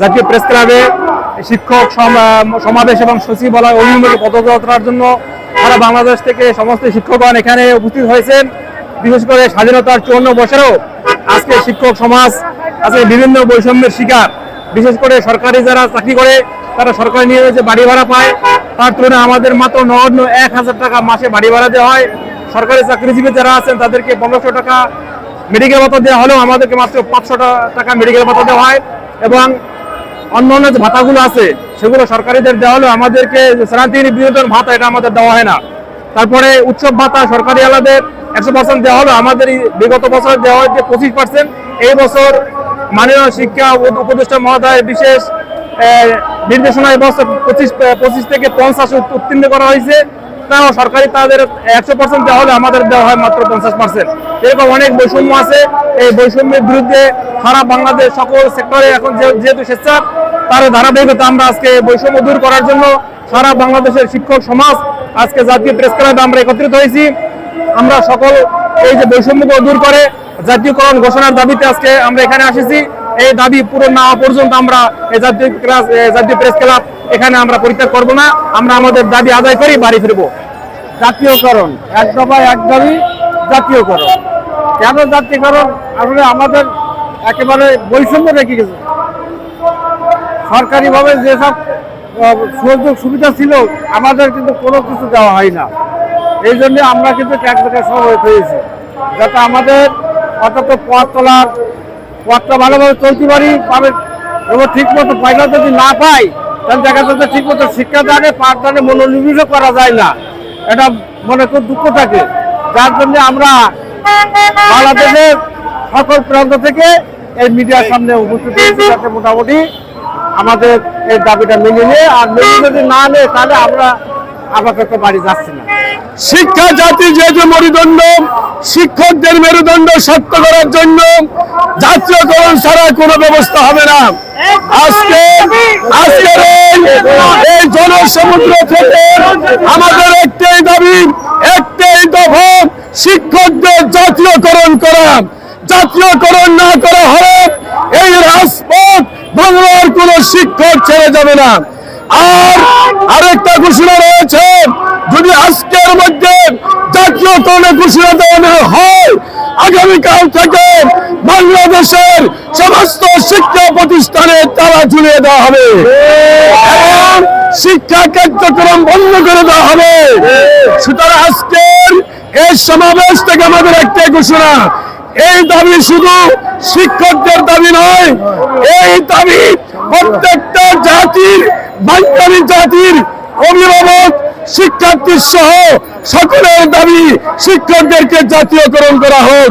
জাতীয় প্রেস ক্লাবে শিক্ষক সমাবেশ এবং সচিবালয় অভিমুখে পদযাত্রার জন্য সারা বাংলাদেশ থেকে সমস্ত শিক্ষকগণ এখানে উপস্থিত হয়েছেন। বিশেষ করে স্বাধীনতার 54 বছরেও আজকে শিক্ষক সমাজ আজকে বিভিন্ন বৈষম্যের শিকার। বিশেষ করে সরকারি যারা চাকরি করে তারা সরকারি নিয়মে যে বাড়ি ভাড়া পায় তার তুলনায় আমাদের মাত্র নগণ্য 1000 টাকা মাসে বাড়ি ভাড়া দেওয়া হয়। সরকারি চাকরিজীবী যারা আছেন তাদেরকে 1500 টাকা মেডিকেল ভাতা দেওয়া হলেও আমাদেরকে মাত্র 500 টাকা মেডিকেল ভাতা দেওয়া হয়। এবং অন্যান্য যে ভাতাগুলো আছে সেগুলো সরকারিদের দেওয়া হলেও আমাদেরকে শ্রান্তি বিনোদন ভাতা এটা আমাদের দেওয়া হয় না। তারপরে উৎসব ভাতা সরকারি আলাদের 100% দেওয়া হলো, আমাদের বিগত বছর দেওয়া হয়েছে 25%। এই বছর মাননীয় শিক্ষা উপদেষ্টা মহোদয় বিশেষ নির্দেশনায় বছর 25 থেকে 50 উত্তীর্ণ করা হয়েছে। তাও সরকারি তাদের 100% দেওয়া হলে আমাদের দেওয়া হয় মাত্র 50%। এরকম অনেক বৈষম্য আছে। এই বৈষম্যের বিরুদ্ধে সারা বাংলাদেশ সকল সেক্টরে এখন যেহেতু স্বেচ্ছা তার ধারাবাহিকতা আমরা আজকে বৈষম্য দূর করার জন্য সারা বাংলাদেশের শিক্ষক সমাজ আজকে জাতীয় প্রেস ক্লাবে আমরা একত্রিত হয়েছি। আমরা সকল এই যে বৈষম্যকে দূর করে জাতীয়করণ ঘোষণার দাবিতে আজকে আমরা এখানে এসেছি। এই দাবি পূরণ না হওয়া পর্যন্ত আমরা এই জাতীয় প্রেস ক্লাব এখানে আমরা পরিত্যাগ করব না। আমরা আমাদের দাবি আদায় করি বাড়ি ফিরবো। জাতীয়করণ, এক দফায় এক দাবি জাতীয়করণ। কেন জাতীয়করণ? আসলে আমাদের একেবারে বৈষম্য রেখে গেছে। সরকারিভাবে যেসব সুযোগ সুবিধা ছিল আমাদের কিন্তু কোনো কিছু দেওয়া হয় না। এই জন্য আমরা কিন্তু এক জায়গায় সমবেত হয়েছি যাতে আমাদের অন্তত পথটা ভালোভাবে চলতে পারি এবং ঠিক মতো পয়সা যদি না পাই তাহলে দেখা যাচ্ছে ঠিক মতো শিক্ষাদানে পাঠদানে মনোনিবেশও করা যায় না। এটা মনে খুব দুঃখ থাকে। যার জন্য আমরা বাংলাদেশের সকল প্রান্ত থেকে এই মিডিয়ার সামনে উপস্থিত হয়েছি যাতে মোটামুটি আমাদের এই দাবিটা মেনে নিয়ে, আর মেনে যদি না নেয় তাহলে আমরা আপাতত বাড়ি যাচ্ছি না। শিক্ষা জাতি যেহেতু মেরুদণ্ড, শিক্ষকদের মেরুদণ্ড শক্ত করার জন্য জাতীয়করণ ছাড়া কোনো ব্যবস্থা হবে না। আজকের এই জনসমুদ্র থেকে আমাদের একটাই দাবি, একটাই দফা, শিক্ষকদের জাতীয়করণ করা। জাতীয়করণ না করা হলে এই রাজপথ বাংলার কোন শিক্ষক ছেড়ে যাবে না। আর আরেকটা ঘোষণা রয়েছে, যদি আজকের মধ্যে জাতীয়করণের ঘোষণা দেওয়া হয় আগামীকাল থেকে বাংলাদেশের সমস্ত শিক্ষা প্রতিষ্ঠানে তালা ঝুলিয়ে দেওয়া হবে এবং শিক্ষা কার্যক্রম বন্ধ করে দেওয়া হবে। সুতরাং আজকের এই সমাবেশ থেকে আমাদের একটাই ঘোষণা, এই দাবি শুধু শিক্ষকদের দাবি নয়, এই দাবি প্রত্যেকটা জাতির, বাঙালি জাতির অভিভাবক, শিক্ষার্থী সহ সকলের দাবি শিক্ষকদেরকে জাতীয়করণ করা হোক।